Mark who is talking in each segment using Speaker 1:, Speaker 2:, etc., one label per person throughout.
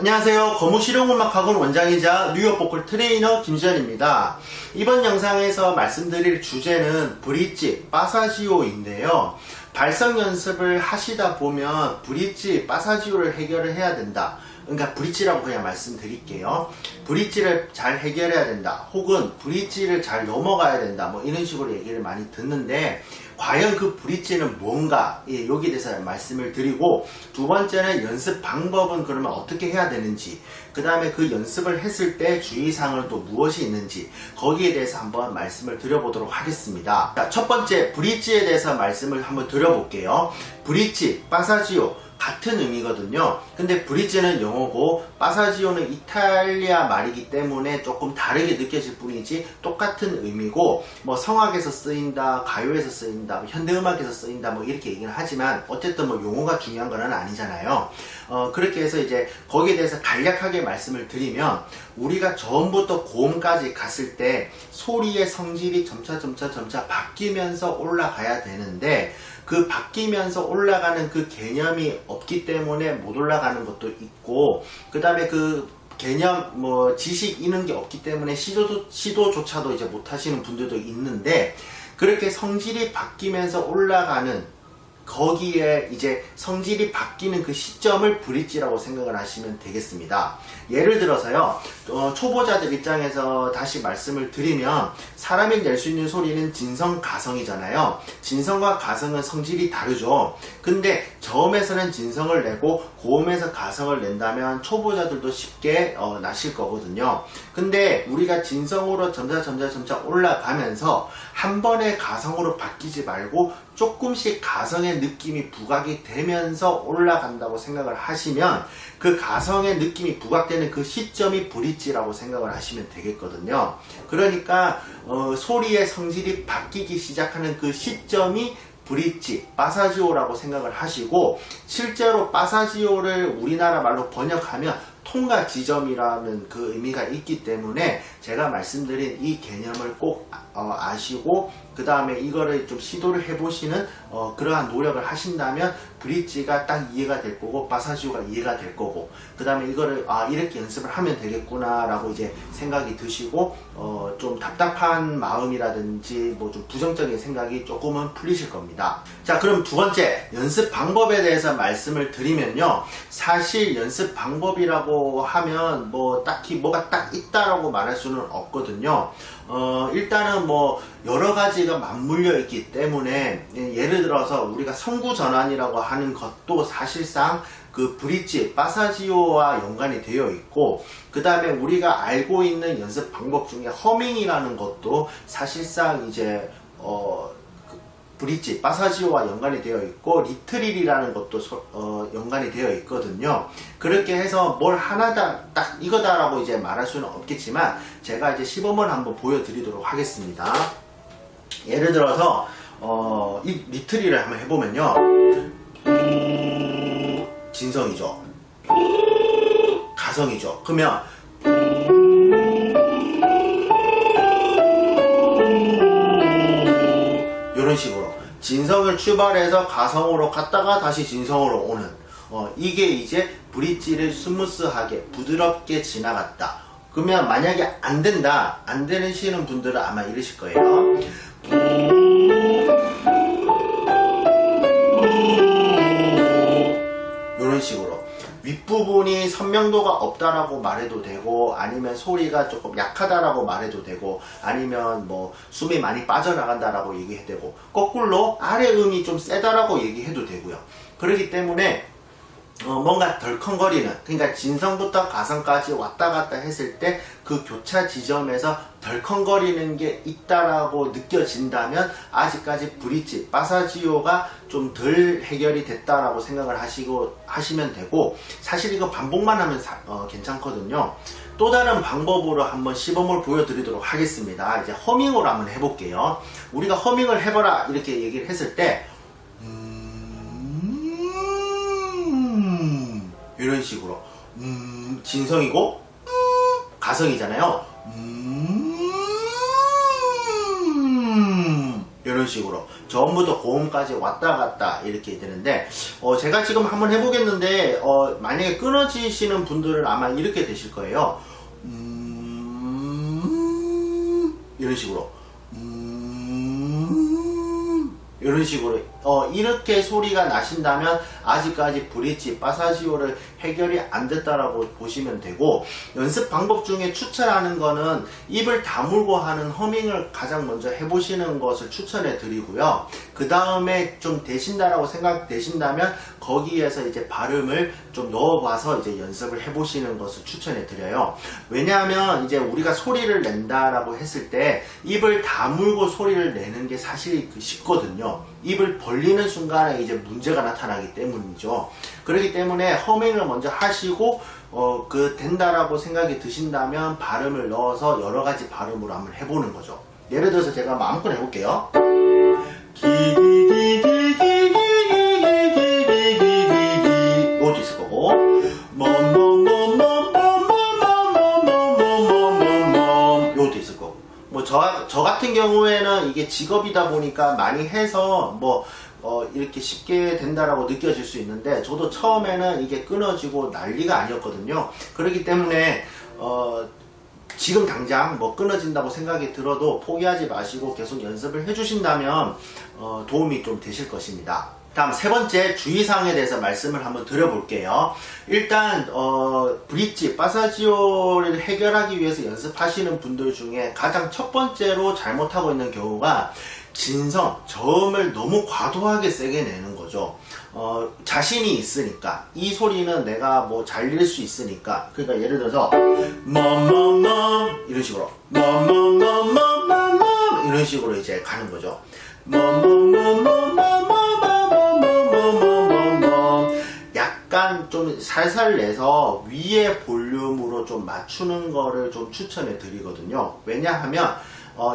Speaker 1: 안녕하세요. 거무실용음악학원 원장이자 뉴욕 보컬 트레이너 김지현입니다. 이번 영상에서 말씀드릴 주제는 브릿지, 파사지오인데요. 발성 연습을 하시다 보면 브릿지, 파사지오를 해결을 해야 된다. 그러니까 브릿지라고 그냥 말씀드릴게요. 브릿지를 잘 해결해야 된다. 혹은 브릿지를 잘 넘어가야 된다. 뭐 이런 식으로 얘기를 많이 듣는데 과연 그 브릿지는 뭔가? 예, 여기에 대해서 말씀을 드리고, 두 번째는 연습 방법은 그러면 어떻게 해야 되는지, 그 다음에 그 연습을 했을 때 주의사항은 또 무엇이 있는지, 거기에 대해서 한번 말씀을 드려보도록 하겠습니다. 자, 첫 번째 브릿지에 대해서 말씀을 한번 드려볼게요. 브릿지, 파사지오 같은 의미거든요. 근데 브릿지는 영어고 파사지오는 이탈리아 말이기 때문에 조금 다르게 느껴질 뿐이지 똑같은 의미고, 뭐 성악에서 쓰인다, 가요에서 쓰인다, 뭐 현대음악에서 쓰인다, 뭐 이렇게 얘기는 하지만 어쨌든 뭐 용어가 중요한 건 아니잖아요. 그렇게 해서 이제 거기에 대해서 간략하게 말씀을 드리면, 우리가 처음부터 고음까지 갔을 때 소리의 성질이 점차 바뀌면서 올라가야 되는데, 그 바뀌면서 올라가는 그 개념이 없기 때문에 못 올라가는 것도 있고, 그 다음에 그 개념, 뭐 지식 이런 게 없기 때문에 시도조차도 이제 못 하시는 분들도 있는데, 그렇게 성질이 바뀌면서 올라가는 거기에 이제 성질이 바뀌는 그 시점을 브릿지라고 생각을 하시면 되겠습니다. 예를 들어서요, 초보자들 입장에서 다시 말씀을 드리면, 사람이 낼 수 있는 소리는 진성, 가성이잖아요. 진성과 가성은 성질이 다르죠. 근데 저음에서는 진성을 내고 고음에서 가성을 낸다면 초보자들도 쉽게 나실 거거든요. 근데 우리가 진성으로 점차 올라가면서 한 번에 가성으로 바뀌지 말고 조금씩 가성의 느낌이 부각이 되면서 올라간다고 생각을 하시면, 그 가성의 느낌이 부각되는 그 시점이 브릿지라고 생각을 하시면 되겠거든요. 그러니까 소리의 성질이 바뀌기 시작하는 그 시점이 브릿지, 파사지오라고 생각을 하시고, 실제로 파사지오를 우리나라 말로 번역하면 통과 지점이라는 그 의미가 있기 때문에 제가 말씀드린 이 개념을 꼭 아시고, 그 다음에 이거를 좀 시도를 해보시는 그러한 노력을 하신다면 브릿지가 딱 이해가 될 거고, 파사지오가 이해가 될 거고, 그 다음에 이거를 이렇게 연습을 하면 되겠구나 라고 이제 생각이 드시고, 좀 답답한 마음이라든지 뭐 좀 부정적인 생각이 조금은 풀리실 겁니다. 자, 그럼 두 번째 연습 방법에 대해서 말씀을 드리면요, 사실 연습 방법이라고 하면 뭐 딱히 뭐가 딱 있다라고 말할 수는 없거든요. 일단은 뭐 여러 가지가 맞물려 있기 때문에, 예를 들어서 우리가 성구전환이라고 하는 것도 사실상 그 브릿지, 파사지오와 연관이 되어 있고, 그 다음에 우리가 알고 있는 연습 방법 중에 허밍이라는 것도 사실상 이제 브릿지, 파사지오와 연관이 되어 있고, 리트릴이라는 것도 연관이 되어 있거든요. 그렇게 해서 뭘 하나다 딱 이거다라고 이제 말할 수는 없겠지만, 제가 이제 시범을 한번 보여드리도록 하겠습니다. 예를 들어서 이 리트릴을 한번 해보면요, 진성이죠, 가성이죠. 그러면 이런 식으로 진성을 출발해서 가성으로 갔다가 다시 진성으로 오는, 이게 이제 브릿지를 스무스하게 부드럽게 지나갔다. 그러면 만약에 안 된다, 안 되시는 분들은 아마 이러실 거예요. 이런 식으로 윗부분이 선명도가 없다라고 말해도 되고, 아니면 소리가 조금 약하다라고 말해도 되고, 아니면 뭐 숨이 많이 빠져나간다라고 얘기해도 되고, 거꾸로 아래 음이 좀 세다라고 얘기해도 되고요. 그렇기 때문에 뭔가 덜컹거리는, 그러니까 진성부터 가성까지 왔다 갔다 했을 때 그 교차 지점에서 덜컹거리는 게 있다라고 느껴진다면 아직까지 브릿지, 파사지오가 좀 덜 해결이 됐다라고 생각을 하시면 되고, 사실 이거 반복만 하면 괜찮거든요. 또 다른 방법으로 한번 시범을 보여드리도록 하겠습니다. 이제 허밍으로 한번 해볼게요. 우리가 허밍을 해봐라 이렇게 얘기를 했을 때 이런 식으로 진성이고 가성이잖아요. 이런 이런 식으로 전부 다 고음까지 왔다 갔다 이렇게 되는데 제가 지금 한번 해보겠는데 만약에 끊어지시는 분들은 아마 이렇게 되실 거예요. 이런 식으로 이런 식으로 이렇게 소리가 나신다면 아직까지 브릿지, 파사지오를 해결이 안 됐다라고 보시면 되고, 연습 방법 중에 추천하는 거는 입을 다물고 하는 허밍을 가장 먼저 해보시는 것을 추천해 드리고요. 그 다음에 좀 되신다라고 생각되신다면 거기에서 이제 발음을 좀 넣어봐서 이제 연습을 해보시는 것을 추천해 드려요. 왜냐하면 이제 우리가 소리를 낸다라고 했을 때 입을 다물고 소리를 내는 게 사실 쉽거든요. 입을 벌리는 순간에 이제 문제가 나타나기 때문이죠. 그렇기 때문에 허밍을 먼저 하시고 된다라고 생각이 드신다면 발음을 넣어서 여러 가지 발음으로 한번 해보는 거죠. 예를 들어서 제가 아무거나 해볼게요. 이것도 있을 거고, 이것도 있을 거고. 뭐 저 같은 경우에는 이게 직업이다 보니까 많이 해서 이렇게 쉽게 된다라고 느껴질 수 있는데, 저도 처음에는 이게 끊어지고 난리가 아니었거든요. 그렇기 때문에 지금 당장 끊어진다고 생각이 들어도 포기하지 마시고 계속 연습을 해주신다면 도움이 좀 되실 것입니다. 다음 세 번째 주의사항에 대해서 말씀을 한번 드려볼게요. 일단 브릿지, 파사지오를 해결하기 위해서 연습하시는 분들 중에 가장 첫 번째로 잘못하고 있는 경우가 진성, 저음을 너무 과도하게 세게 내는 거죠. 자신이 있으니까, 이 소리는 내가 잘 낼 수 있으니까. 그러니까 예를 들어서 이런 식으로 이런 식으로 이제 가는 거죠. 약간 좀 살살 내서 위에 볼륨으로 좀 맞추는 거를 좀 추천해 드리거든요. 왜냐하면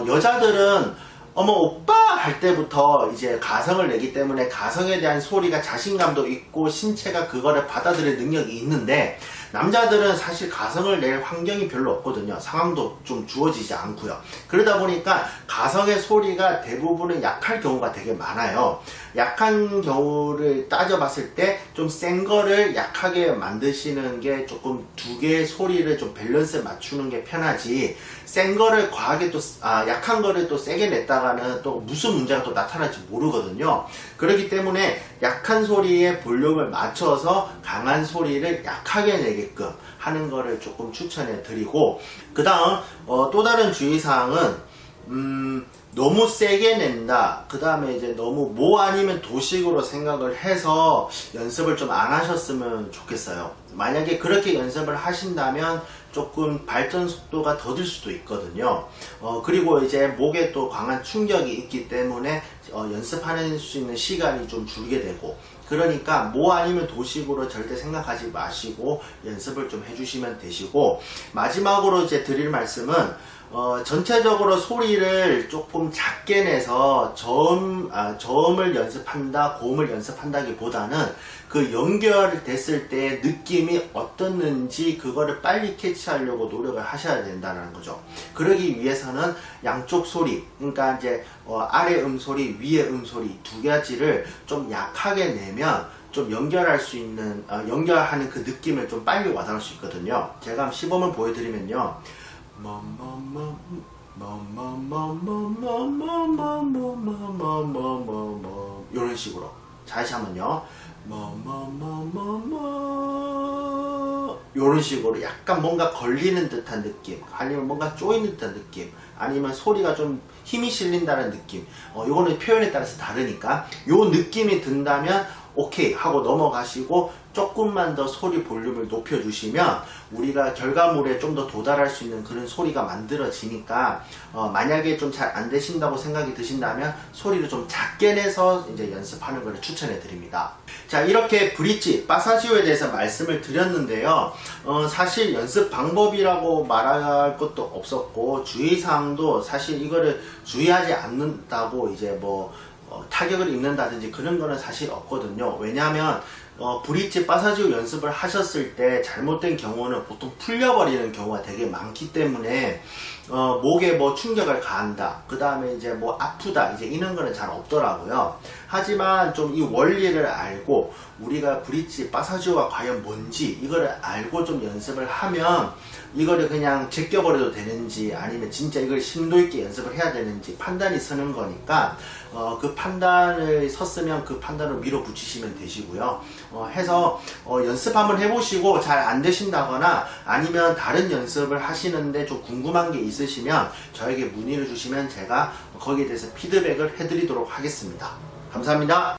Speaker 1: 여자들은 어머 오빠 할 때부터 이제 가성을 내기 때문에 가성에 대한 소리가 자신감도 있고 신체가 그거를 받아들일 능력이 있는데, 남자들은 사실 가성을 낼 환경이 별로 없거든요. 상황도 좀 주어지지 않고요. 그러다 보니까 가성의 소리가 대부분은 약할 경우가 되게 많아요. 약한 경우를 따져봤을 때 좀 센 거를 약하게 만드시는 게 조금 두 개의 소리를 좀 밸런스 맞추는 게 편하지, 센 거를 과하게 약한 거를 또 세게 냈다가는 또 무슨 문제가 또 나타날지 모르거든요. 그렇기 때문에 약한 소리의 볼륨을 맞춰서 강한 소리를 약하게 내게끔 하는 거를 조금 추천해 드리고, 그 다음 또 다른 주의사항은 너무 세게 낸다, 그 다음에 이제 너무 모 아니면 도식으로 생각을 해서 연습을 좀 안 하셨으면 좋겠어요. 만약에 그렇게 연습을 하신다면 조금 발전 속도가 더딜 수도 있거든요. 그리고 이제 목에 또 강한 충격이 있기 때문에 연습하는 수 있는 시간이 좀 줄게 되고, 그러니까 모 아니면 도식으로 절대 생각하지 마시고 연습을 좀 해주시면 되시고, 마지막으로 이제 드릴 말씀은 전체적으로 소리를 조금 작게 내서 저음을 연습한다, 고음을 연습한다기보다는 그 연결됐을 때 느낌이 어떻는지 그거를 빨리 캐치하려고 노력을 하셔야 된다는 거죠. 그러기 위해서는 양쪽 소리, 그러니까 이제 아래 음소리, 위에 음소리 두 가지를 좀 약하게 내면 좀 연결할 수 있는, 연결하는 그 느낌을 좀 빨리 와닿을 수 있거든요. 제가 한번 시범을 보여드리면요. 이런 식으로. 다시 한번요. 이런 식으로 약간 뭔가 걸리는 듯한 느낌, 아니면 뭔가 쪼이는 듯한 느낌, 아니면 소리가 좀 힘이 실린다는 느낌, 이거는 표현에 따라서 다르니까 요 느낌이 든다면 오케이 하고 넘어가시고, 조금만 더 소리 볼륨을 높여주시면 우리가 결과물에 좀 더 도달할 수 있는 그런 소리가 만들어지니까, 만약에 좀 잘 안 되신다고 생각이 드신다면 소리를 좀 작게 내서 이제 연습하는 것을 추천해 드립니다. 자, 이렇게 브릿지, 파사지오에 대해서 말씀을 드렸는데요. 사실 연습 방법이라고 말할 것도 없었고, 주의사항도 사실 이거를 주의하지 않는다고 이제 타격을 입는다든지 그런 거는 사실 없거든요. 왜냐하면 브릿지 파사지오 연습을 하셨을 때 잘못된 경우는 보통 풀려버리는 경우가 되게 많기 때문에 목에 뭐 충격을 가한다, 그 다음에 이제 뭐 아프다, 이제 이런 거는 잘 없더라고요. 하지만 좀 이 원리를 알고 우리가 브릿지 파사지오가 과연 뭔지 이거를 알고 좀 연습을 하면 이거를 그냥 제껴버려도 되는지 아니면 진짜 이걸 심도 있게 연습을 해야 되는지 판단이 서는 거니까 그 판단을 섰으면 그 판단을 밀어붙이시면 되시고요. 해서 연습 한번 해보시고 잘 안 되신다거나 아니면 다른 연습을 하시는데 좀 궁금한 게 있으시면 저에게 문의를 주시면 제가 거기에 대해서 피드백을 해드리도록 하겠습니다. 감사합니다.